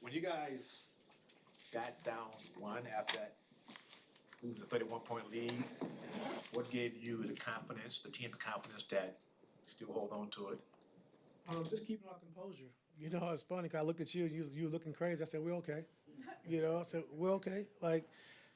When you guys got down one after that, losing a 31-point lead, what gave you the confidence, the team the confidence that you still hold on to it? Just keeping our composure. You know, it's funny 'cause I looked at you and you were looking crazy. I said, we're okay. You know, I said, we're okay. Like,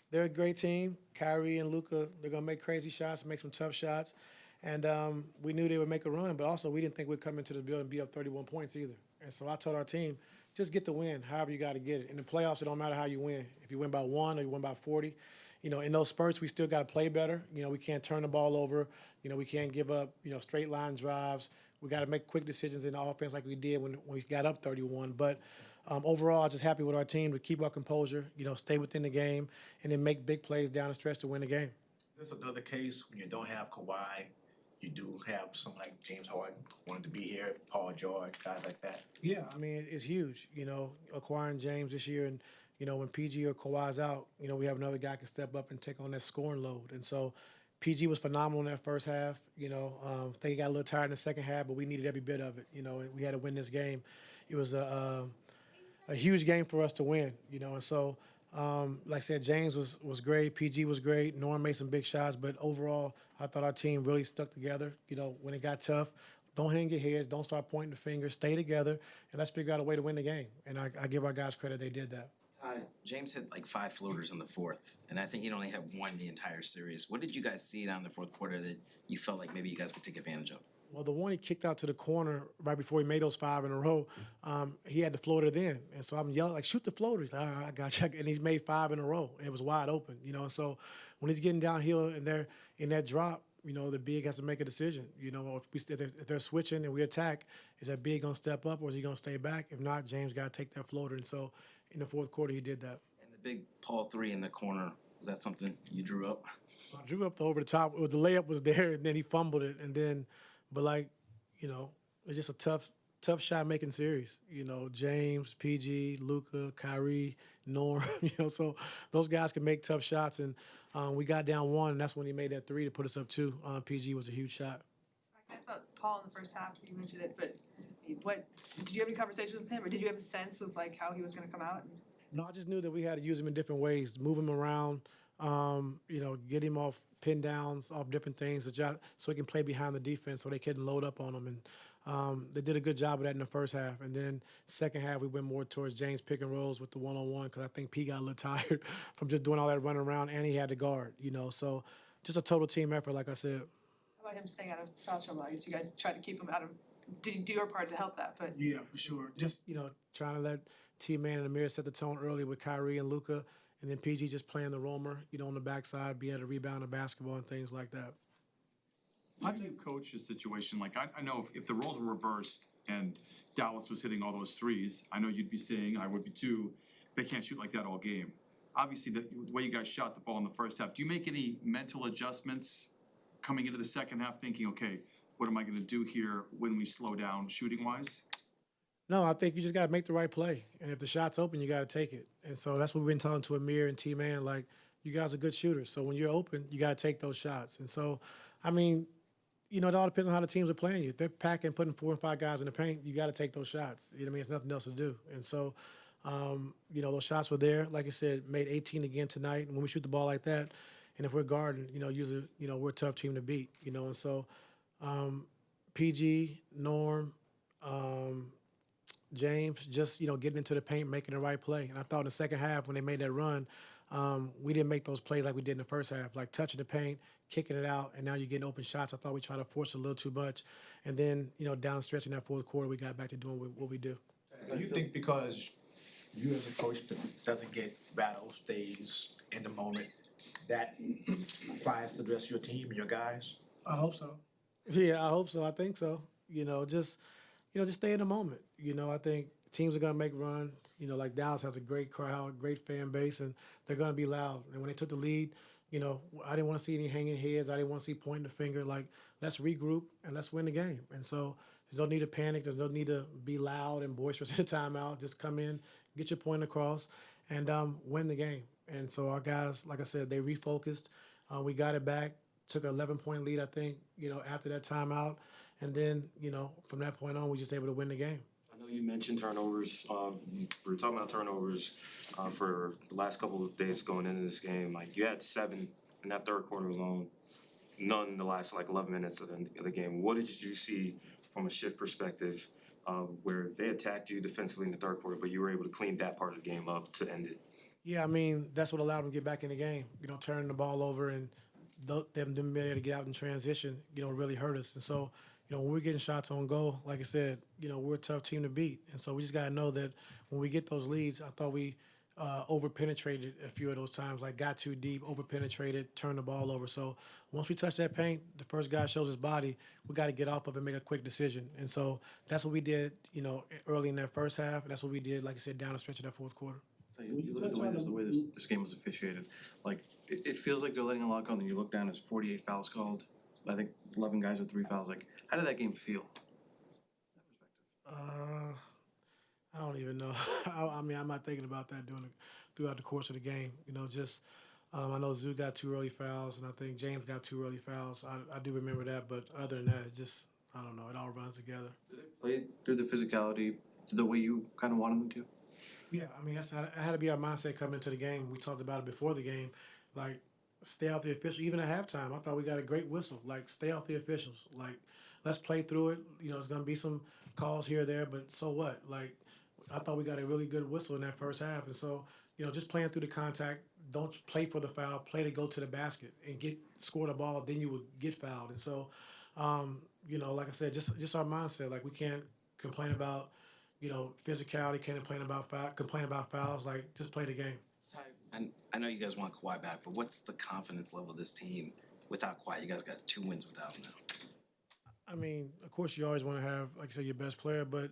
they're a great team. Kyrie and Luka, they're going to make crazy shots, make some tough shots. And we knew they would make a run, but also we didn't think we'd come into the building and be up 31 points either. And so I told our team, just get the win, however you got to get it. In the playoffs, it don't matter how you win. If you win by 1 or you win by 40, you know, in those spurts, we still got to play better. You know, we can't turn the ball over. You know, we can't give up, you know, straight line drives. We got to make quick decisions in the offense like we did when we got up 31. But overall, I'm just happy with our team to keep our composure, you know, stay within the game, and then make big plays down the stretch to win the game. There's another case when you don't have Kawhi, you do have someone like James Harden wanting to be here, Paul George, guys like that. Yeah, I mean, it's huge, you know, acquiring James this year. And, you know, when PG or Kawhi's out, you know, we have another guy who can step up and take on that scoring load. And so PG was phenomenal in that first half. You know, I think he got a little tired in the second half, but we needed every bit of it. You know, and we had to win this game. It was a huge game for us to win, you know. And so, like I said, James was great. PG was great. Norm made some big shots. But overall, I thought our team really stuck together. You know, when it got tough, don't hang your heads. Don't start pointing the finger. Stay together, and let's figure out a way to win the game. And I give our guys credit. They did that. James hit like 5 floaters in the fourth, and I think he only had 1 the entire series. What did you guys see down in the fourth quarter that you felt like maybe you guys could take advantage of? Well, the one he kicked out to the corner right before he made those 5 in a row, he had the floater then. And so I'm yelling, like, shoot the floater. He's like, all right, I got you. And he's made 5 in a row. And it was wide open, you know. And so when he's getting downhill and they're in that drop, you know, the big has to make a decision. You know, if they're switching and we attack, is that big going to step up or is he going to stay back? If not, James got to take that floater. And so in the fourth quarter, he did that. And the big Paul 3 in the corner, was that something you drew up? I drew up the over the top. The layup was there, and then he fumbled it. And then, but like, you know, it's just a tough shot making series. You know, James, PG, Luka, Kyrie, Norm. You know, so those guys can make tough shots. And we got down 1, and that's when he made that 3 to put us up 2. PG was a huge shot. I asked about Paul in the first half. You mentioned it, but what did you have any conversations with him, or did you have a sense of like how he was going to come out? No, I just knew that we had to use him in different ways, move him around, you know, get him off pin downs, off different things, so he can play behind the defense so they couldn't load up on him. And they did a good job of that in the first half. And then second half, we went more towards James pick and rolls with the one-on-one because I think P got a little tired from just doing all that running around, and he had to guard, you know. So just a total team effort, like I said. How about him staying out of foul trouble? I guess you guys tried to keep him out of. Do your part to help that, but Yeah, for sure. Just, you know, trying to let T-Man and Amir set the tone early with Kyrie and Luka, and then PG just playing the roamer, you know, on the backside, be able to rebound the basketball and things like that. How do you coach a situation like I know if the roles were reversed and Dallas was hitting all those threes, I know you'd be saying, I would be too, they can't shoot like that all game. Obviously, the way you guys shot the ball in the first half, do you make any mental adjustments coming into the second half thinking, okay, what am I going to do here when we slow down shooting-wise? No, I think you just got to make the right play. And if the shot's open, you got to take it. And so that's what we've been talking to Amir and T-Man, like, you guys are good shooters. So when you're open, you got to take those shots. And so, I mean, you know, it all depends on how the teams are playing you. If they're packing, putting 4 and 5 guys in the paint, you got to take those shots. You know what I mean? There's nothing else to do. And so, you know, those shots were there. Like I said, made 18 again tonight. And when we shoot the ball like that, and if we're guarding, you know, usually, you know, we're a tough team to beat, you know. And so PG, Norm, James, just, you know, getting into the paint, making the right play. And I thought in the second half when they made that run, we didn't make those plays like we did in the first half, like touching the paint, kicking it out, and now you're getting open shots. I thought we tried to force it a little too much. And then, you know, down stretch in that fourth quarter, we got back to doing what we do. Do you think because you as a coach doesn't get rattled, stays in the moment, that applies to the rest of your team and your guys? I hope so. Yeah, I hope so. I think so. Just stay in the moment. You know, I think teams are going to make runs. You know, like Dallas has a great crowd, great fan base, and they're going to be loud. And when they took the lead, you know, I didn't want to see any hanging heads. I didn't want to see pointing the finger. Like, let's regroup and let's win the game. And so there's no need to panic. There's no need to be loud and boisterous at a timeout. Just come in, get your point across, and win the game. And so our guys, like I said, they refocused. We got it back, took an 11-point lead, I think, after that timeout. And then, from that point on, we just able to win the game. I know you mentioned turnovers, we were talking about turnovers, for the last couple of days going into this game, like you had 7 in that third quarter alone, none in the last like 11 minutes of the game. What did you see from a shift perspective, where they attacked you defensively in the third quarter, but you were able to clean that part of the game up to end it? Yeah, I mean, that's what allowed them to get back in the game. Turning the ball over and them being able to get out in transition, really hurt us. And so, when we're getting shots on goal, like I said, we're a tough team to beat. And so we just got to know that when we get those leads, I thought we over-penetrated a few of those times, like got too deep, over-penetrated, turned the ball over. So once we touch that paint, the first guy shows his body, we got to get off of it and make a quick decision. And so that's what we did, early in that first half. And that's what we did, like I said, down the stretch of that fourth quarter. You look at the way this game was officiated, like, it feels like they're letting a lot go, and then you look down, there's 48 fouls called. I think 11 guys with 3 fouls. Like, how did that game feel? I don't even know. I mean, I'm not thinking about that throughout the course of the game. I know Zoo got 2 early fouls, and I think James got 2 early fouls. I do remember that, but other than that, it just, I don't know, it all runs together. Did they play through the physicality the way you kind of wanted them to? Yeah, I mean, that had to be our mindset coming into the game. We talked about it before the game. Like, stay out the officials. Even at halftime, I thought we got a great whistle. Like, stay out the officials. Like, let's play through it. There's going to be some calls here or there, but so what? Like, I thought we got a really good whistle in that first half. And so, just playing through the contact, don't play for the foul, play to go to the basket and score the ball, then you would get fouled. And so, like I said, just our mindset. Like, we can't complain about, physicality, can't complain about fouls. Like, just play the game. And I know you guys want Kawhi back, but what's the confidence level of this team without Kawhi? You guys got 2 wins without him now. I mean, of course, you always want to have, like I said, your best player, but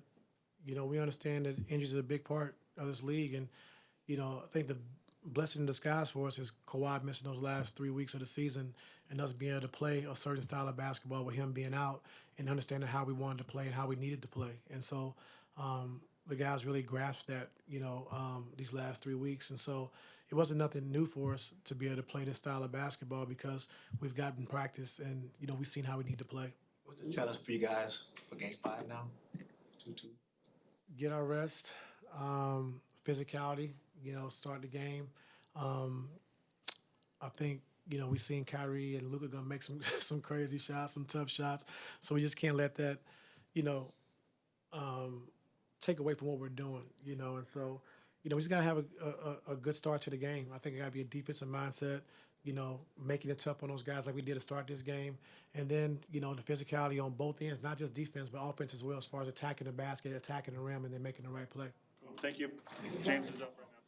we understand that injuries are a big part of this league, and I think the blessing in disguise for us is Kawhi missing those last 3 weeks of the season, and us being able to play a certain style of basketball with him being out, and understanding how we wanted to play and how we needed to play, and so the guys really grasped that these last 3 weeks, and so it wasn't nothing new for us to be able to play this style of basketball because we've gotten practice and we've seen how we need to play. What's the challenge for you guys for game 5 now? 2-2. Get our rest, physicality, start the game. I think, we seen Kyrie and Luka gonna make some crazy shots, some tough shots. So we just can't let that, take away from what we're doing, and so, we just gotta have a good start to the game. I think it gotta be a defensive mindset, making it tough on those guys like we did to start this game. And then, the physicality on both ends, not just defense, but offense as well, as far as attacking the basket, attacking the rim, and then making the right play. Thank you. James is up right now.